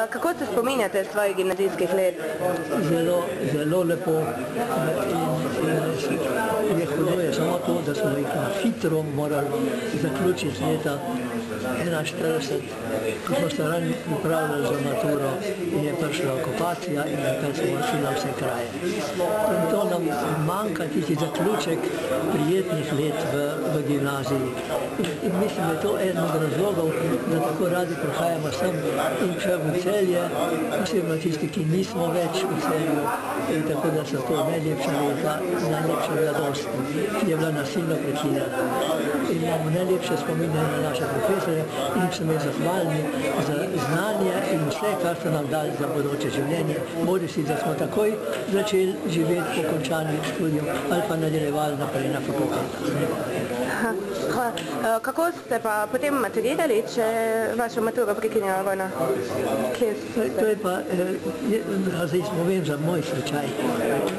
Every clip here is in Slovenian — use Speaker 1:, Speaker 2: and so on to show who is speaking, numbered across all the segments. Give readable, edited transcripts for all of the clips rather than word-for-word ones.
Speaker 1: Kako se spominjate svojih gimnazijskih let?
Speaker 2: Zelo lepo in je hudo je samo to, da smo jih na hitro morali zaključiti leta 1941, ko smo se rani pripravljali za maturo in je prišla okupacija in takrat smo šli na vse kraje. In to nam manjka tisti zaključek prijetnih let v gimnaziji. In mislim, da je to eden od razlogov, da tako radi prihajamo sem in še v Celje, posebno tisti, ki nismo več v Celju. In tako da so to najlepša leta, najlepša mladost, ki je bila nasilno prekinjena. In imamo najlepše spomine na naše profesorje in jim smo zahvalni za znanje in vse, kar so nam dali za bodoče življenje. Bodisi, da smo takoj začeli živeti po končanju študiju ali pa nadaljevali naprej na fakultetah.
Speaker 1: Kako ste pa potem maturirali, če vašo maturo prekinjala vojna?
Speaker 2: To je pa, zdaj povem za moj slučaj.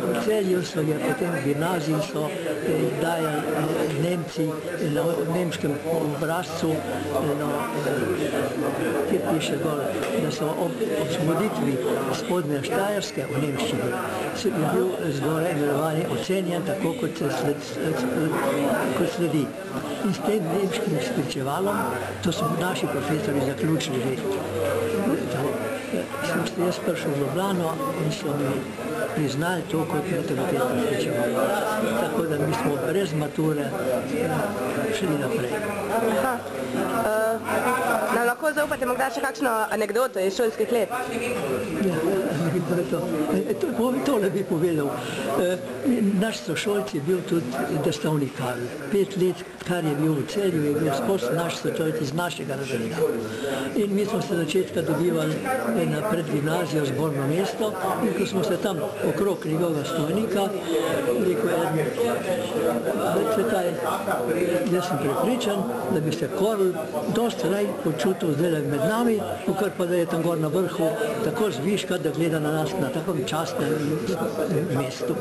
Speaker 2: V Celju so je potem v gimnaziji so dajali Nemci na nemškem obrazcu, kjer piše gor, da so ob osvoboditvi spodnje Štajerske v nemščini je bil zgoraj imenovani ocenjen tako, kot sledi. In s tem nemškim spričevalom, to so naši profesori zaključili že. Sem se jaz prišel v Ljubljano in so mi priznali to kot maturitetno spričevalo. Tako da mi smo brez mature šli naprej.
Speaker 1: Nam lahko zaupate morda še kakšno anekdoto iz šolskih let?
Speaker 2: Ja, anekdoto, tole bi povedal. Naš sošolc je bil tudi destavnik Karl. 5 let, kar je bil v Celju, je bil skozi naš sošolc iz našega razreda. In mi smo se začetka dobivali na predgimnazijo Zborno mesto in ko smo se tam okrog njegovega stojnika, rekel eden, jaz sem prepričan, da bi se Karl dosti raj počutil zdaj med nami, kar pa da je tam gor na vrhu tako zviška, da gleda na nas na takom častnem mestu.